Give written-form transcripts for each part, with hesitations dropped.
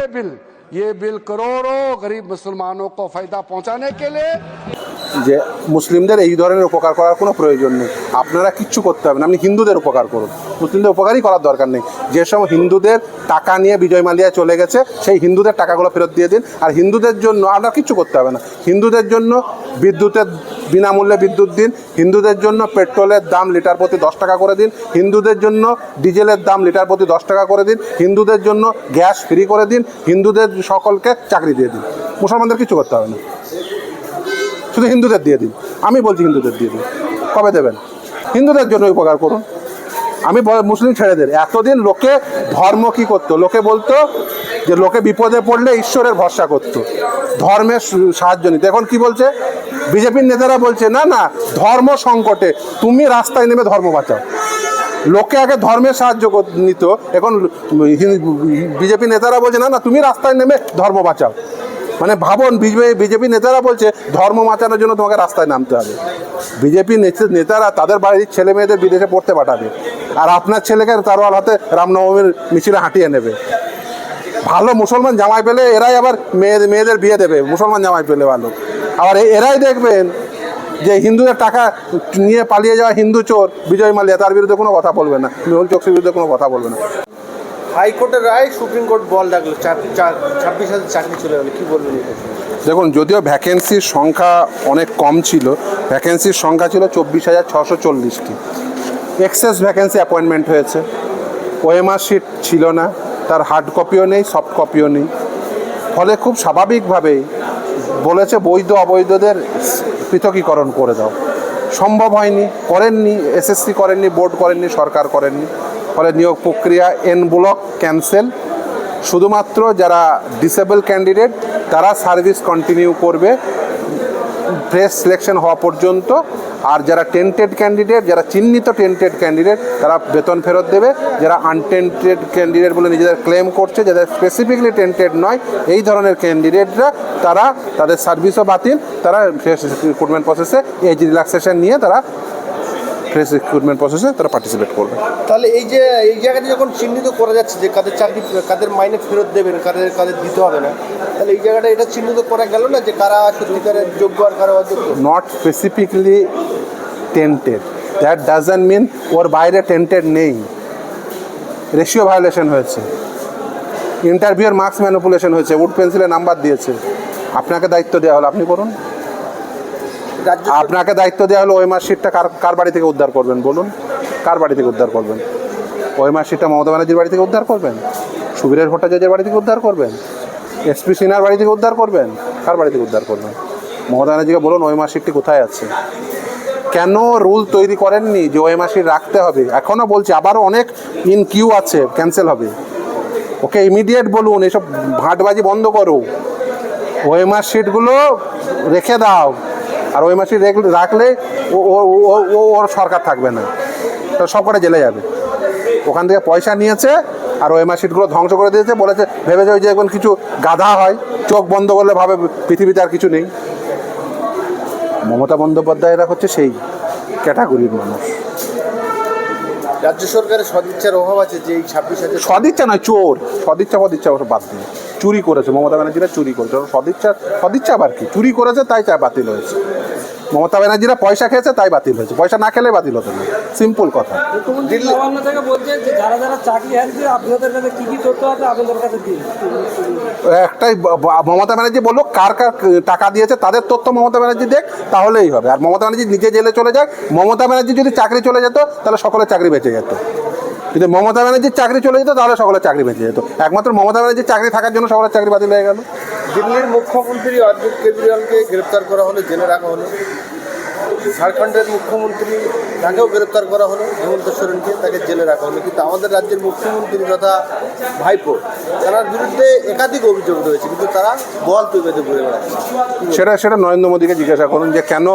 ये बिल करोड़ों गरीब मुसलमानों को फायदा पहुंचाने के लिए যে মুসলিমদের এই ধরনের উপকার করার কোনো প্রয়োজন নেই, আপনারা কিচ্ছু করতে হবে না, আপনি হিন্দুদের উপকার করুন, মুসলিমদের উপকারই করার দরকার নেই। যেসব হিন্দুদের টাকা নিয়ে বিজয় মালিয়া চলে গেছে সেই হিন্দুদের টাকাগুলো ফেরত দিয়ে দিন। আর হিন্দুদের জন্য আপনার কিচ্ছু করতে হবে না, হিন্দুদের জন্য বিদ্যুতের বিনামূল্যে বিদ্যুৎ দিন, হিন্দুদের জন্য পেট্রোলের দাম লিটার প্রতি 10 টাকা করে দিন, হিন্দুদের জন্য ডিজেলের দাম লিটার প্রতি 10 টাকা করে দিন, হিন্দুদের জন্য গ্যাস ফ্রি করে দিন, হিন্দুদের সকলকে চাকরি দিয়ে দিন। মুসলমানদের কিছু করতে হবে না, শুধু হিন্দুদের দিয়ে দিন। আমি বলছি হিন্দুদের দিয়ে দিন। কবে দেবেন? হিন্দুদের জন্য উপকার করুন। আমি মুসলিম ছেড়েদের এতদিন লোকে ধর্ম কী করতো, লোকে বলতো যে লোকে বিপদে পড়লে ঈশ্বরের ভরসা করতো, ধর্মের সাহায্য নিত। এখন কি বলছে বিজেপির নেতারা? বলছে না না, ধর্ম সংকটে তুমি রাস্তায় নেমে ধর্ম বাঁচাও। লোকে আগে ধর্মের সাহায্য নিত, এখন বিজেপি নেতারা বলছে না না, তুমি রাস্তায় নেমে ধর্ম বাঁচাও। মানে ভাবুন, বিজেপি নেতারা বলছে ধর্ম বাঁচানোর জন্য তোমাকে রাস্তায় নামতে হবে। বিজেপি নেতারা তাদের বাড়ির ছেলে মেয়েদের বিদেশে পড়তে পাঠাবে, আর আপনার ছেলেকে তারওয়াল হাতে রামনবমীর মিছিলে হাঁটিয়ে নেবে। ভালো মুসলমান জামাই পেলে এরাই আবার মেয়েদের বিয়ে দেবে, মুসলমান জামাই পেলে ভালো। আবার এরাই দেখবেন যে হিন্দুদের টাকা নিয়ে পালিয়ে যাওয়া হিন্দু চোর বিজয় মালিয়া, তার বিরুদ্ধে কোনো কথা বলবে না, মেহুল চোকসির বিরুদ্ধে কোনো কথা বলবে না। হাইকোর্টের রায় সুপ্রিম কোর্ট বল ডাকলো, 26,000 চাকরি চলে গেল, কী বলবেন? দেখুন, যদিও ভ্যাকেন্সির সংখ্যা অনেক কম ছিল, ভ্যাকেন্সির সংখ্যা ছিল 24,640টি, এক্সেস ভ্যাকেন্সি অ্যাপয়েন্টমেন্ট হয়েছে। ওএমআর শিট ছিল না, তার হার্ড কপিও নেই, সফট কপিও নেই। ফলে খুব স্বাভাবিকভাবেই বলেছে বৈধ অবৈধদের পৃথকীকরণ করে দাও। সম্ভব হয়নি, করেননি, এসএসসি করেননি, বোর্ড করেননি, সরকার করেননি। ফলে নিয়োগ প্রক্রিয়া এন ব্লক ক্যান্সেল। শুধুমাত্র যারা ডিসেবল ক্যান্ডিডেট তারা সার্ভিস কন্টিনিউ করবে ফ্রেশ সিলেকশন হওয়া পর্যন্ত, আর যারা টেন্টেড ক্যান্ডিডেট, যারা চিহ্নিত টেন্টেড ক্যান্ডিডেট, তারা বেতন ফেরত দেবে। যারা আনটেন্টেড ক্যান্ডিডেট বলে নিজেদের ক্লেম করছে, যাদের স্পেসিফিকলি টেন্টেড নয়, এই ধরনের ক্যান্ডিডেটরা তারা তাদের সার্ভিসও বাতিল, তারা ফ্রেশ রিক্রুটমেন্ট প্রসেসে এজ রিল্যাক্সেশন নিয়ে তারা ফ্রেশ রিক্রুটমেন্ট প্রসেসে তারা পার্টিসিপেট করবে। তাহলে এই যে এই জায়গাটা যখন চিহ্নিত করা যাচ্ছে যে কাদের চাকরি, কাদের মাইনে ফেরত দেবেন, কাদের দিতে হবে না, তাহলে এই জায়গাটা এটা চিহ্নিত করা গেল না যে কারা সত্যিকারের যোগ্য আর কারা অযোগ্য? Not specifically tainted, that doesn't mean ওর বাইরে টেন্টেড নেই। রেশিও ভায়োলেশন হয়েছে, ইন্টারভিউর মার্কস ম্যানিপুলেশন হয়েছে, উড পেন্সিলে নাম্বার দিয়েছে। আপনাকে দায়িত্ব দেওয়া হলো, আপনি করুন। আপনাকে দায়িত্ব দেওয়া হলো ওই মার্কশিটটা কার বাড়ি থেকে উদ্ধার করবেন বলুন? কার বাড়ি থেকে উদ্ধার করবেন? ওই মার্কশিটটা মমতা ব্যানার্জির বাড়ি থেকে উদ্ধার করবেন? সুবীরের ভট্টাচার্যের বাড়ি থেকে উদ্ধার করবেন? এসপি সিনহার বাড়ি থেকে উদ্ধার করবেন? কার বাড়ি থেকে উদ্ধার করবেন? মমতা ব্যানার্জিকে বলুন ওই মার্কশিটটি কোথায় আছে। কেন রুল তৈরি করেননি যে ওই মার্কশিট রাখতে হবে? এখনও বলছি, আবারও অনেক ইন কিউ আছে, ক্যান্সেল হবে। ওকে ইমিডিয়েট বলুন এসব ভাটবাজি বন্ধ করো, ওই মার্কশিটগুলো রেখে দাও। আর ওই মাসে রাখলে ওর সরকার থাকবে না, তো সব কটা জেলে যাবে। ওখান থেকে পয়সা নিয়েছে আর ওই মাসিটগুলো ধ্বংস করে দিয়েছে, বলেছে ভেবেছে ওই যে এখন কিছু গাধা হয়, চোখ বন্ধ করলে ভাবে পৃথিবীতে আর কিছু নেই। মমতা বন্দ্যোপাধ্যায়রা হচ্ছে সেই ক্যাটাগরির মানুষ। রাজ্য সরকারের সদিচ্ছার অভাব আছে যে এই 26,000। সদিচ্ছা নয়, চোর। সদিচ্ছা ওসব বাদ দিয়ে চুরি করেছে, মমতা ব্যানার্জিরা চুরি করেছে। সদিচ্ছা আবার কি? চুরি করেছে তাই বাতিল হয়েছে। মমতা ব্যানার্জিরা পয়সা খেয়েছে তাই বাতিল হয়েছে, পয়সা না খেলে বাতিল হতো না। সিম্পল কথা। একটাই মমতা ব্যানার্জি বললো কার কার টাকা দিয়েছে তাদের তথ্য মমতা ব্যানার্জি দেখ, তাহলেই হবে। আর মমতা ব্যানার্জি নিজে জেলে চলে যাক। মমতা ব্যানার্জি যদি চাকরি চলে যেত তাহলে সকলের চাকরি বেঁচে যেত। যদি মমতা ব্যানার্জির চাকরি চলে যেত তাহলে সকলের চাকরি বেঁচে যেত। একমাত্র মমতা ব্যানার্জির চাকরি থাকার জন্য সকলের চাকরি বাতিল হয়ে গেল। দিল্লির মুখ্যমন্ত্রী অরবিন্দ কেজরিওয়ালকে গ্রেপ্তার করা হলো, জেলে রাখা হলো। ঝাড়খণ্ডের মুখ্যমন্ত্রী তাকেও গ্রেপ্তার করা হলো, হেমন্ত সোরেনকে, তাকে জেলে রাখা হলো। কিন্তু আমাদের রাজ্যের মুখ্যমন্ত্রী তথা ভাইপো, তার বিরুদ্ধে একাধিক অভিযোগ রয়েছে, কিন্তু তারা বল তুলে ঘুরে বেড়াচ্ছে। সেটা নরেন্দ্র মোদীকে জিজ্ঞাসা করুন যে কেন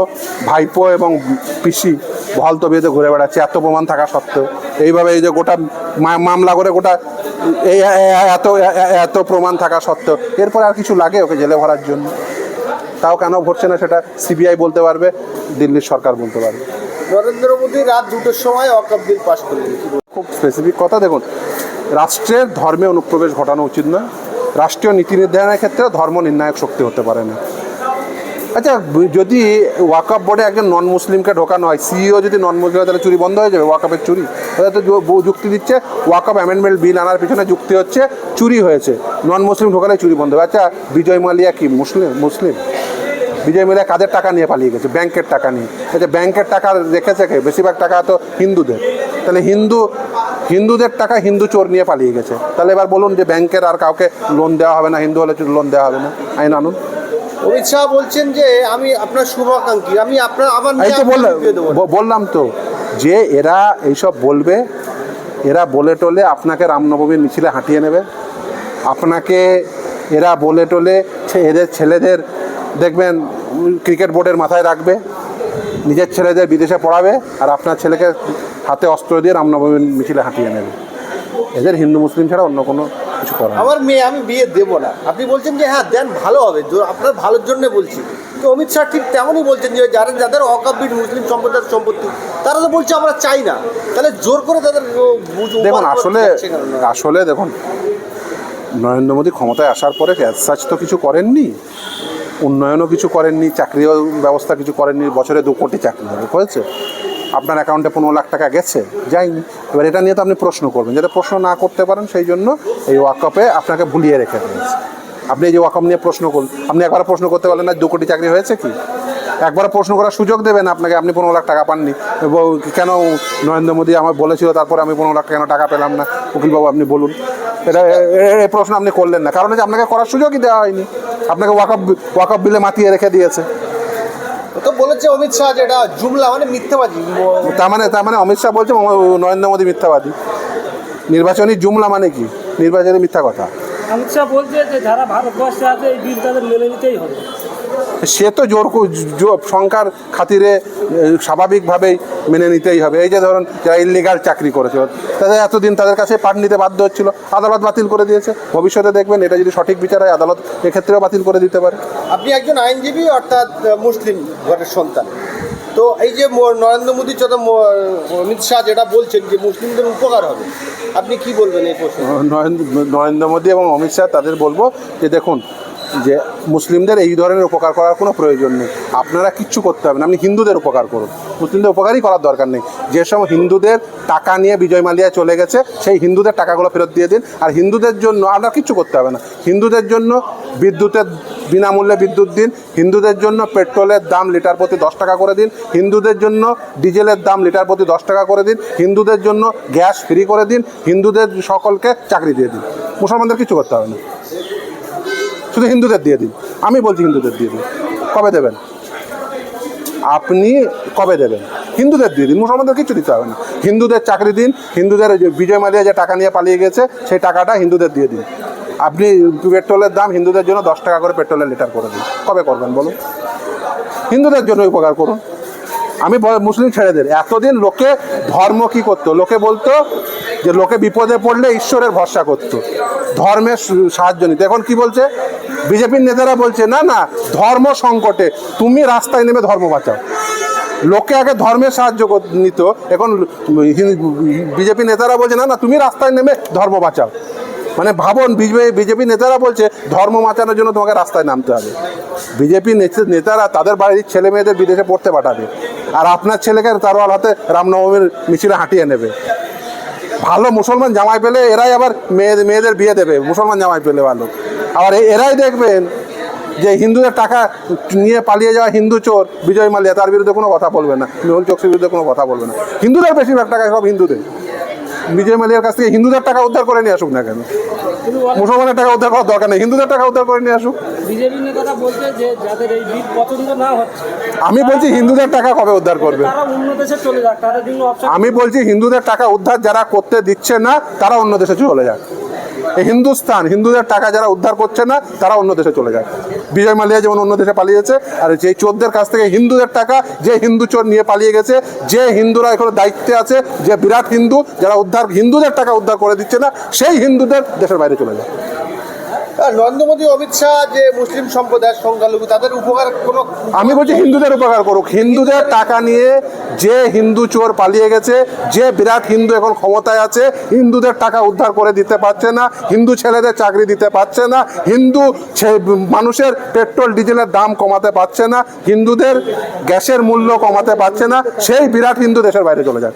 ভাইপো এবং পিসি বল তো বেঁধে ঘুরে বেড়াচ্ছে এত প্রমাণ থাকা সত্ত্বেও। এইভাবে এই যে গোটা মামলা করে গোটা এই এত প্রমাণ থাকা সত্ত্বেও এরপর আর কিছু লাগে ওকে জেলে ভরার জন্য? তাও কেন ভরছে না সেটা সিবিআই বলতে পারবে, দিল্লির সরকার বলতে পারবে। নরেন্দ্র মোদী রাত 2টোর সময় ওয়াকফ বিল পাশ করলেন। খুব স্পেসিফিক কথা। দেখুন, রাষ্ট্রের ধর্মে অনুপ্রবেশ ঘটানো উচিত নয়। রাষ্ট্রীয় নীতি নির্ধারণের ক্ষেত্রে ধর্ম নির্ণায়ক শক্তি হতে পারে না। আচ্ছা, যদি ওয়াকফ বোর্ডে একজন নন মুসলিমকে ঢোকানো হয়, সিইও যদি নন মুসলিম হয়, তাহলে চুরি বন্ধ হয়ে যাবে? ওয়াকফের চুরি? তাহলে তো যুক্তি দিচ্ছে, ওয়াকফ অ্যামেন্ডমেন্ট বিল আনার পিছনে যুক্তি হচ্ছে চুরি হয়েছে, নন মুসলিম ঢোকালে চুরি বন্ধ হবে। আচ্ছা, বিজয় মালিয়া কি মুসলিম? বিজয় মালিয়া কাদের টাকা নিয়ে পালিয়ে গেছে? ব্যাংকের টাকা নিয়ে। আচ্ছা, ব্যাংকের টাকা রেখেছে কে? বেশিরভাগ টাকা তো হিন্দুদের। তাহলে হিন্দুদের টাকা হিন্দু চোর নিয়ে পালিয়ে গেছে। তাহলে এবার বলুন যে ব্যাংকের আর কাউকে লোন দেওয়া হবে না, হিন্দু হলে লোন দেওয়া হবে না? আইন আনুন। অমিত শাহ বলছেন যে আমি আপনার শুভাকাঙ্ক্ষী, আমি আপনার আমার এই তো বললাম তো যে এরা এইসব বলবে, এরা বলে টোলে আপনাকে রামনবমীর মিছিলে হাঁটিয়ে নেবে, আপনাকে এরা বলে টোলে এদের ছেলেদের দেখবেন ক্রিকেট বোর্ডের মাথায় রাখবে, নিজের ছেলেদের বিদেশে পড়াবে, আর আপনার ছেলেকে হাতে অস্ত্র দিয়ে রামনবমীর মিছিলে হাঁটিয়ে নেবে। এদের হিন্দু মুসলিম ছাড়া অন্য কোনো কিছু করে না। আমার মেয়ে আমি বিয়ে দেবো না, আপনি বলছেন যে হ্যাঁ দেন, ভালো হবে, আপনার ভালোর জন্য বলছি। তো অমিত শাহ ঠিক তেমনই বলছেন যে যাদের অকাব্যিক মুসলিম সম্প্রদায়ের সম্পত্তি, তারা তো বলছে আমরা চাই না, তাহলে জোর করে তাদের দেখুন আসলে দেখুন, নরেন্দ্র মোদী ক্ষমতায় আসার পরে সাচ তো কিছু করেননি, উন্নয়নও কিছু করেননি, চাকরি ব্যবস্থা কিছু করেননি। বছরে 2 কোটি চাকরি হয়েছে, আপনার অ্যাকাউন্টে 15 লাখ টাকা গেছে, যায়নি। এবার এটা নিয়ে তো আপনি প্রশ্ন করবেন, যাতে প্রশ্ন না করতে পারেন সেই জন্য এই ওয়াকফে আপনাকে ভুলিয়ে রেখে দিয়েছে। আপনি এই যে ওয়াকফ নিয়ে প্রশ্ন করুন, আপনি একবার প্রশ্ন করতে পারলেন না 2 কোটি চাকরি হয়েছে কি? একবার প্রশ্ন করার সুযোগ দেবেন আপনাকে, আপনি 15 লাখ টাকা পাননি, কেন নরেন্দ্র মোদী আমার বলেছিল তারপরে আমি 15 লাখ কেন টাকা পেলাম না? উকিলবাবু আপনি বলুন। এটা এই প্রশ্ন আপনি করলেন না, কারণ যে আপনাকে করার সুযোগই দেওয়া হয়নি, আপনাকে ওয়াকফ বিলে মাতিয়ে রেখে দিয়েছে। তো বলেছে অমিত শাহ যেটা জুমলা মানে মিথ্যাবাদী, তার মানে অমিত শাহ বলছে নরেন্দ্র মোদী মিথ্যাবাদী। নির্বাচনী জুমলা মানে কি? নির্বাচনী মিথ্যা কথা। অমিত শাহ বলছে যে যারা ভারতবর্ষে আছে এই বিল তাদের মেনে নিতেই হবে। সে তো সংখ্যার খাতিরে স্বাভাবিকভাবেই মেনে নিতেই হবে। এই যে ধরুন যারা ইলিগাল চাকরি করেছে, তাদের এতদিন তাদের কাছে পাঠ নিতে বাধ্য হচ্ছিল, আদালত বাতিল করে দিয়েছে। ভবিষ্যতে দেখবেন এটা যদি সঠিক বিচার হয়, আদালত এক্ষেত্রেও বাতিল করে দিতে পারে। আপনি একজন আইনজীবী, অর্থাৎ মুসলিম ঘরের সন্তান, তো এই যে নরেন্দ্র মোদী অমিত শাহ যেটা বলছেন যে মুসলিমদের উপকার হবে, আপনি কি বলবেন এই প্রশ্নে? নরেন্দ্র মোদী এবং অমিত শাহ তাদের বলবো যে দেখুন, যে মুসলিমদের এই ধরনের উপকার করার কোনো প্রয়োজন নেই, আপনারা কিচ্ছু করতে হবে না, আপনি হিন্দুদের উপকার করুন। মুসলিমদের উপকারই করার দরকার নেই। যে সময় হিন্দুদের টাকা নিয়ে বিজয় মালিয়া চলে গেছে, সেই হিন্দুদের টাকাগুলো ফেরত দিয়ে দিন। আর হিন্দুদের জন্য আপনার কিচ্ছু করতে হবে না। হিন্দুদের জন্য বিনামূল্যে বিদ্যুৎ দিন, হিন্দুদের জন্য পেট্রোলের দাম লিটার প্রতি 10 টাকা করে দিন, হিন্দুদের জন্য ডিজেলের দাম লিটার প্রতি 10 টাকা করে দিন, হিন্দুদের জন্য গ্যাস ফ্রি করে দিন, হিন্দুদের সকলকে চাকরি দিয়ে দিন। মুসলমানদের কিছু করতে হবে না, শুধু হিন্দুদের দিয়ে দিন। আমি বলছি হিন্দুদের দিয়ে দিন। কবে দেবেন? আপনি কবে দেবেন? হিন্দুদের দিয়ে দিন, মুসলমানদের কিছু দিতে হবে না। হিন্দুদের চাকরি দিন, হিন্দুদের বিজয় মালিয়া যে টাকা নিয়ে পালিয়ে গেছে সেই টাকাটা হিন্দুদের দিয়ে দিন। আপনি পেট্রোলের দাম হিন্দুদের জন্য 10 টাকা করে পেট্রোলের লিটার করে দিন। কবে করবেন বলুন? হিন্দুদের জন্য উপকার করুন। আমি মুসলিম ছেড়েদের, এতদিন লোকে ধর্ম কি করতো? লোকে বলতো যে লোকে বিপদে পড়লে ঈশ্বরের ভরসা করতো, ধর্মের সাহায্য নিত। এখন কি বলছে বিজেপির নেতারা? বলছে না না, ধর্ম সংকটে তুমি রাস্তায় নেমে ধর্ম বাঁচাও। লোকে আগে ধর্মের সাহায্য নিত, এখন বিজেপি নেতারা বলছে না না, তুমি রাস্তায় নেমে ধর্ম বাঁচাও। মানে ভাবুন, বিজেপি নেতারা বলছে ধর্ম বাঁচানোর জন্য তোমাকে রাস্তায় নামতে হবে। বিজেপি নেতারা তাদের বাড়ির ছেলে মেয়েদের বিদেশে পড়তে পাঠাবে, আর আপনার ছেলেকে তারওয়াল হাতে রামনবমীর মিছিলে হাঁটিয়ে নেবে। ভালো মুসলমান জামাই পেলে এরাই আবার মেয়েদের বিয়ে দেবে, মুসলমান জামাই পেলে ভালো। আবার এরাই দেখবেন যে হিন্দুদের টাকা নিয়ে পালিয়ে যাওয়া হিন্দু চোর বিজয় মালিয়া, তার বিরুদ্ধে কোনো কথা বলবে না, মেহুল চোকসির বিরুদ্ধে কোনো কথা বলবে না। হিন্দুদের বেশিরভাগ টাকা সব হিন্দুদের। বিজয় মালিয়ার কাছ থেকে হিন্দুদের টাকা উদ্ধার করে নিয়ে আসুক না কেন? মুসলমানের টাকা উদ্ধার করার দরকার নেই, হিন্দুদের টাকা উদ্ধার করে নিয়ে আসুক। বিজেপি নেতারা বলছে যে যাদের এই বিল পছন্দ না হচ্ছে, আমি বলছি হিন্দুদের টাকা কবে উদ্ধার করবে? তারা অন্য দেশে চলে যাক, তাদের জন্য অপশন। আমি বলছি হিন্দুদের টাকা উদ্ধার যারা করতে দিচ্ছে না তারা অন্য দেশে চলে যাক। এই হিন্দুস্তান হিন্দুদের টাকা যারা উদ্ধার করছে না তারা অন্য দেশে চলে যায়। বিজয় মালিয়া যেমন অন্য দেশে পালিয়েছে, আর যেই চোরদের কাছ থেকে হিন্দুদের টাকা যে হিন্দু চোর নিয়ে পালিয়ে গেছে, যে হিন্দুরা এখনো দায়িত্বে আছে, যে বিরাট হিন্দু যারা হিন্দুদের টাকা উদ্ধার করে দিচ্ছে না, সেই হিন্দুদের দেশের বাইরে চলে যায়। নরেন্দ্র মোদী অমিত শাহ যে মুসলিম সম্প্রদায়ের সংখ্যালঘু তাদের উপকার কোনো আমি বলছি হিন্দুদের উপকার করুক। হিন্দুদের টাকা নিয়ে যে হিন্দু চোর পালিয়ে গেছে, যে বিরাট হিন্দু এখন ক্ষমতায় আছে, হিন্দুদের টাকা উদ্ধার করে দিতে পারছে না, হিন্দু ছেলেদের চাকরি দিতে পারছে না, হিন্দু মানুষের পেট্রোল ডিজেলের দাম কমাতে পারছে না, হিন্দুদের গ্যাসের মূল্য কমাতে পারছে না, সেই বিরাট হিন্দু দেশের বাইরে চলে যায়।